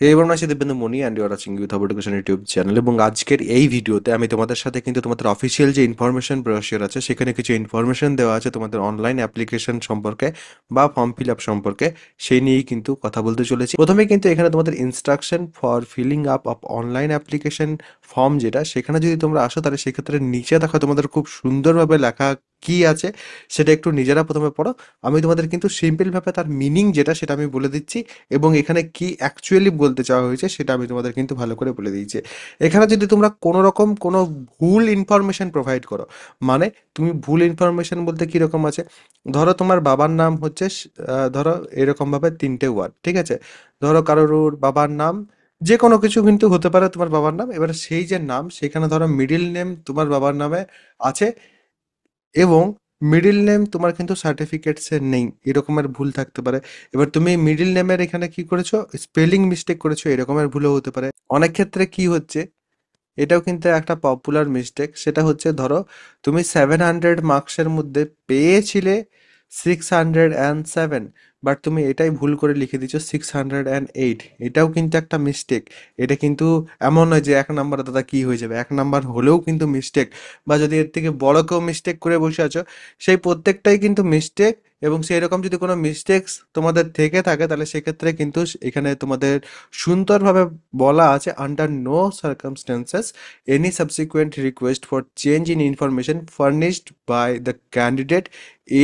হে এবার আছি Dibyendu Moni and you're watching Youth Education YouTube channel. এবং আজকের এই ভিডিওতে আমি তোমাদের সাথে কিন্তু তোমাদের অফিসিয়াল যে ইনফরমেশন ব্রোশিওর আছে সেখানে কিছু ইনফরমেশন দেওয়া আছে তোমাদের অনলাইন অ্যাপ্লিকেশন সম্পর্কে বা ফর্ম ফিল আপ সম্পর্কে, সেই নিয়েই কিন্তু কথা বলতে চলেছি। প্রথমে কিন্তু এখানে তোমাদের instruction for filling up of online application form, যেটা সেখানে যদি তোমরা আসো তাহলে সেক্ষেত্রে নিচে দেখো তোমাদের খুব সুন্দরভাবে লেখা কি আছে সেটা একটু নিজেরা প্রথমে পড়ো। আমি তোমাদের কিন্তু সিম্পলভাবে তার মিনিং যেটা সেটা আমি বলে দিচ্ছি, এবং এখানে কি অ্যাকচুয়ালি বলতে চাওয়া হয়েছে সেটা আমি তোমাদের কিন্তু ভালো করে বলে দিয়েছি। এখানে যদি তোমরা কোনো রকম কোনো ভুল ইনফরমেশন প্রোভাইড করো, মানে তুমি ভুল ইনফরমেশন বলতে কীরকম আছে, ধরো তোমার বাবার নাম হচ্ছে ধরো এরকমভাবে তিনটে ওয়ার্ড, ঠিক আছে? ধরো কারোর বাবার নাম যে কোনো কিছু কিন্তু হতে পারে তোমার বাবার নাম, এবার সেই যে নাম সেখানে ধরো মিডিল নেম তোমার বাবার নামে আছে, এবং মিডল নেম তোমার কিন্তু সার্টিফিকেটসে নেই, এরকমের ভুল থাকতে পারে। এবার তুমি মিডল নেমের এখানে কি করেছো, স্পেলিং মিস্টেক করেছো, এরকমের ভুলও হতে পারে। অনেক ক্ষেত্রে কি হচ্ছে, এটাও কিন্তু একটা পপুলার মিস্টেক, সেটা হচ্ছে ধরো তুমি 700 মার্কসের মধ্যে পেয়েছিলে 607, বাট তুমি এটাই ভুল করে লিখে দিচ্ছ 608। এটাও কিন্তু একটা মিস্টেক। এটা কিন্তু এমন নয় যে 1 নাম্বার দাদা কি হয়ে যাবে, 1 নাম্বার হলেও কিন্তু মিস্টেক। বা যদি এর থেকে বড় কেউ মিস্টেক করে বসে আছো, সেই প্রত্যেকটাই কিন্তু মিস্টেক। এবং সেই রকম যদি কোনো মিস্টেক্স তোমাদের থেকে থাকে তাহলে সেক্ষেত্রে কিন্তু এখানে তোমাদের সুন্দরভাবে বলা আছে, under no circumstances any subsequent request for change in information furnished by the candidate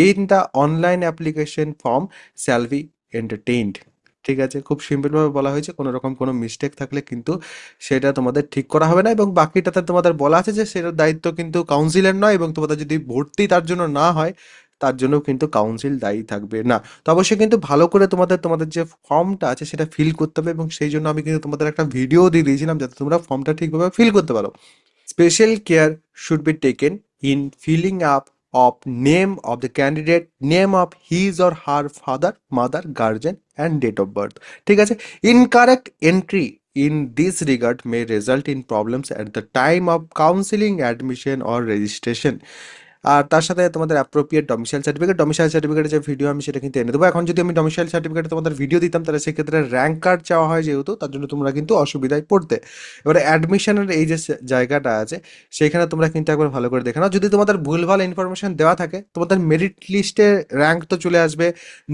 in the online application form shall be entertained। ঠিক আছে, খুব সিম্পলভাবে বলা হয়েছে, কোনো রকম কোনো মিস্টেক থাকলে কিন্তু সেটা তোমাদের ঠিক করা হবে না। এবং বাকিটাতে তোমাদের বলা আছে যে সেটার দায়িত্ব কিন্তু কাউন্সিলের নয়, এবং তোমাদের যদি ভর্তি তার জন্য না হয় তার জন্য কিন্তু কাউন্সিল দায়ী থাকবে না। তো অবশ্যই কিন্তু ভালো করে তোমাদের তোমাদের যে ফর্মটা আছে সেটা ফিল করতে হবে, এবং সেই জন্য আমি কিন্তু তোমাদের একটা ভিডিও দিয়ে দিয়েছিলাম যাতে তোমরা ফর্মটা ঠিকভাবে ফিল করতে পারো। Special care should be taken in filling up of name of the candidate, name of his or her father, mother, guardian, and date of birth। ঠিক আছে, incorrect entry in this regard may result in problems at the time of counseling, admission, or registration। আর তার সাথে তোমাদের appropriate domicile সার্টিফিকেটের যে video আমি সেটা কিন্তু এনে দেবো। এখন যদি আমি ডমিসাইল সার্টিফিকেটে তোমাদের ভিডিও দিতাম তাহলে সেক্ষেত্রে র্যাঙ্ক কার্ড চাওয়া হয়, যেহেতু তার জন্য তোমরা কিন্তু অসুবিধায় পড়তে। এবারে অ্যাডমিশনের এই যে জায়গাটা আছে সেখানে তোমরা কিন্তু একবার ভালো করে দেখে নাও। যদি তোমাদের ভুলভাল ইনফরমেশন দেওয়া থাকে, তোমাদের মেরিট লিস্টে র্যাঙ্ক তো চলে আসবে।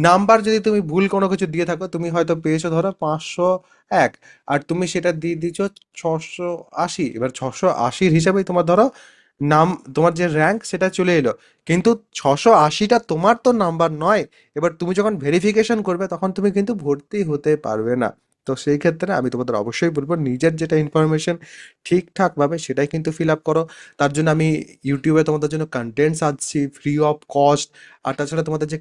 নাম্বার যদি তুমি ভুল কোনো কিছু দিয়ে থাকো, তুমি হয়তো পেয়েছো ধরো 501, আর তুমি সেটা দিয়ে দিচ্ছ 680, এবার 680-র হিসাবেই তোমার ধরো নাম, তোমার যে র্যাঙ্ক সেটা চলে এলো, কিন্তু 680টা তোমার তো নাম্বার নয়। এবার তুমি যখন ভেরিফিকেশন করবে তখন তুমি কিন্তু ভর্তি হতে পারবে না। তো সেই ক্ষেত্রে আমি তোমাদের অবশ্যই বলবো নিজের যেটা ইনফরমেশন ঠিকঠাকভাবে সেটাই কিন্তু ফিল আপ করো। তার জন্য আমি ইউটিউবে তোমাদের জন্য কন্টেন্ট সাজছি ফ্রি অফ কস্ট। আর তাছাড়া তোমাদের যে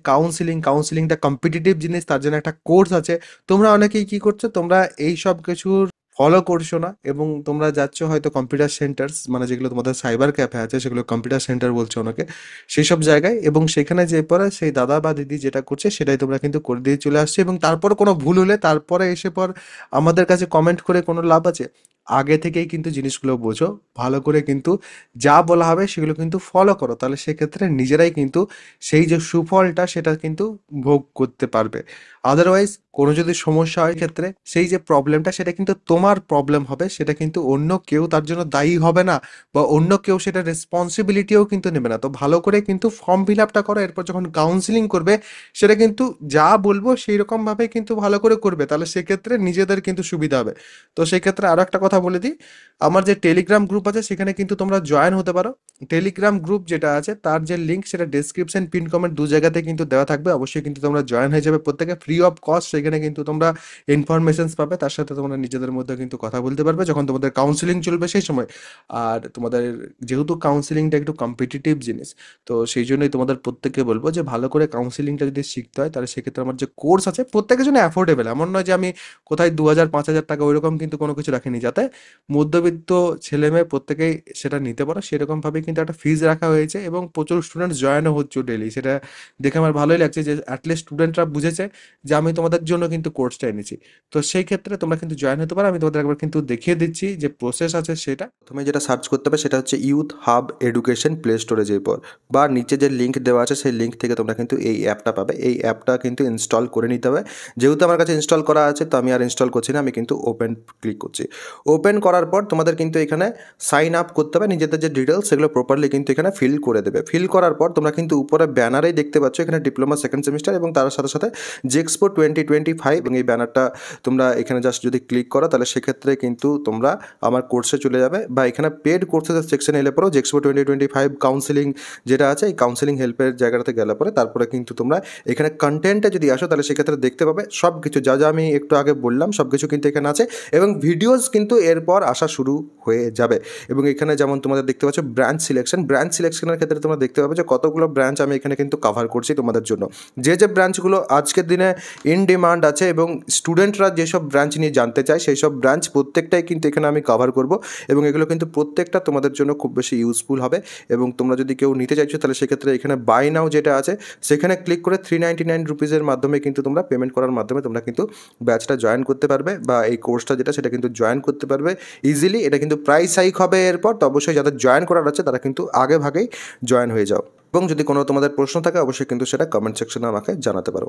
কাউন্সিলিংটা কম্পিটিটিভ জিনিস, তার জন্য একটা কোর্স আছে। তোমরা অনেকেই কি করছো, তোমরা এই সব কিছুর ফলো করছো না, এবং তোমরা যাচ্ছ হয়তো কম্পিউটার সেন্টার, মানে যেগুলো তোমাদের সাইবার ক্যাফে আছে সেগুলো কম্পিউটার সেন্টার বলছো ওনাকে, সেই সব জায়গায়, এবং সেখানে যে পরে সেই দাদা বা দিদি যেটা করছে সেটাই তোমরা কিন্তু করে দিয়ে চলে আসছো। এবং তারপর কোনো ভুল হলে তারপরে এসে পর আমাদের কাছে কমেন্ট করে কোনো লাভ আছে? আগে থেকেই কিন্তু জিনিসগুলো বোঝো ভালো করে, কিন্তু যা বলা হবে সেগুলো কিন্তু ফলো করো, তাহলে সেক্ষেত্রে নিজেরাই কিন্তু সেই যে সুফলটা সেটা কিন্তু ভোগ করতে পারবে। আদারওয়াইজ কোনো যদি সমস্যা হয় ক্ষেত্রে সেই যে প্রবলেমটা সেটা কিন্তু তোমার প্রবলেম হবে, সেটা কিন্তু অন্য কেউ তার জন্য দায়ী হবে না, বা অন্য কেউ সেটা রেসপন্সিবিলিটিও কিন্তু নেবে না। তো ভালো করে কিন্তু ফর্ম ফিল আপটা করো, এরপর যখন কাউন্সিলিং করবে সেটা কিন্তু যা বলবো সেই রকমভাবে কিন্তু ভালো করে করবে, তাহলে সেক্ষেত্রে নিজেদের কিন্তু সুবিধা হবে। তো সেক্ষেত্রে আরও একটা কথা বলে দিই, আমার যে টেলিগ্রাম গ্রুপ আছে সেখানে কিন্তু তোমরা জয়েন হতে পারো। টেলিগ্রাম গ্রুপ যেটা আছে তার যে লিঙ্ক সেটা ডেসক্রিপশন পিন কমেন্ট দু জায়গাতে কিন্তু দেওয়া থাকবে, অবশ্যই কিন্তু তোমরা জয়েন হয়ে যাবে প্রত্যেকে ফ্রি অফ কস্ট। সেখানে কিন্তু তোমরা ইনফরমেশনস পাবে, তার সাথে তোমরা নিজেদের মধ্যে কিন্তু কথা বলতে পারবে যখন তোমাদের কাউন্সিলিং চলবে সেই সময়। আর তোমাদের যেহেতু কাউন্সিলিংটা একটু কম্পিটিটিভ জিনিস, তো সেই জন্যই তোমাদের প্রত্যেককে বলবো যে ভালো করে কাউন্সিলিংটা যদি শিখতে হয় তাহলে সেক্ষেত্রে আমার যে কোর্স আছে প্রত্যেকের জন্য অ্যাফোর্ডেবল, এমন নয় যে আমি কোথায় 2,000 5,000 টাকা ওইরকম কিন্তু কোনো কিছু রাখিনি, যাতে মধ্যবিত্ত ছেলে মেয়ে প্রত্যেকেই সেটা নিতে পারো সেরকমভাবে কিন্তু একটা ফিজ রাখা হয়েছে, এবং প্রচুর স্টুডেন্ট জয়েনও হচ্ছে ডেলি। সেটা দেখে আমার ভালোই লাগছে যে অ্যাটলিস্ট স্টুডেন্টরা বুঝেছে যে আমি তোমাদের জন্য কিন্তু কোর্সটা এনেছি। তো সেই ক্ষেত্রে তোমরা কিন্তু জয়েন হতে পারো। আমি তোমাদের একবার কিন্তু দেখিয়ে দিচ্ছি যে প্রসেস আছে সেটা। প্রথমে যেটা সার্চ করতে হবে সেটা হচ্ছে ইউথ হাব এডুকেশন প্লে স্টোরে যেয়ে পর, বা নিচে যে লিঙ্ক দেওয়া আছে সেই লিঙ্ক থেকে তোমরা কিন্তু এই অ্যাপটা পাবে। এই অ্যাপটা কিন্তু ইনস্টল করে নিতে হবে। যেহেতু আমার কাছে ইনস্টল করা আছে তো আমি আর ইনস্টল করছি না, আমি কিন্তু ওপেন ক্লিক করছি। ওপেন করার পর তোমাদের কিন্তু এখানে সাইন আপ করতে হবে, নিজেদের যে ডিটেলস সেগুলো প্রপারলি কিন্তু এখানে ফিল করে দেবে। ফিল করার পর তোমরা কিন্তু উপরে ব্যানারেই দেখতে পাচ্ছ এখানে ডিপ্লোমা সেকেন্ড সেমিস্টার এবং তার সাথে সাথে জেক্সপো 2025, এবং এই ব্যানারটা তোমরা এখানে জাস্ট যদি ক্লিক করো তাহলে সেক্ষেত্রে কিন্তু তোমরা আমার কোর্সে চলে যাবে, বা এখানে পেড কোর্সের সেকশনে এলে পরেও জেক্সপো 2025 কাউন্সিলিং যেটা আছে এই কাউন্সিলিং হেল্পের জায়গাটাতে গেলে পরে তারপরে কিন্তু তোমরা এখানে কন্টেন্টে যদি আসো তাহলে সেক্ষেত্রে দেখতে পাবে সব কিছু যা যা আমি একটু আগে বললাম সব কিছু কিন্তু এখানে আছে, এবং ভিডিওস কিন্তু এরপর আসা শুরু হয়ে যাবে। এবং এখানে যেমন তোমাদের দেখতে পাচ্ছ ব্রাঞ্চ সিলেকশনের ক্ষেত্রে তোমরা দেখতে পাবে যে কতগুলো ব্রাঞ্চ আমি এখানে কিন্তু কভার করছি তোমাদের জন্য। যে যে ব্রাঞ্চগুলো আজকের দিনে ইন ডিমান্ড আছে এবং স্টুডেন্টরা যেসব ব্রাঞ্চ নিয়ে জানতে চায় সেই সব ব্রাঞ্চ প্রত্যেকটাই কিন্তু এখানে আমি কভার করব, এবং এগুলো কিন্তু প্রত্যেকটা তোমাদের জন্য খুব বেশি ইউজফুল হবে। এবং তোমরা যদি কেউ নিতে চাইছো তাহলে সেক্ষেত্রে এখানে বাই নাও যেটা আছে সেখানে ক্লিক করে 399 রুপিসের মাধ্যমে কিন্তু তোমরা পেমেন্ট করার মাধ্যমে তোমরা কিন্তু ব্যাচটা জয়েন করতে পারবে, বা এই কোর্সটা যেটা সেটা কিন্তু জয়েন করতে পারবে ইজিলি। এটা কিন্তু প্রাইস হাইক হবে এরপর, তো অবশ্যই যাদের জয়েন করার আছে তারা কিন্তু আগে ভাগেই জয়েন হয়ে যাও। এবং যদি কোনো তোমাদের প্রশ্ন থাকে অবশ্যই কিন্তু সেটা কমেন্ট সেকশনে আমাকে জানাতে পারো।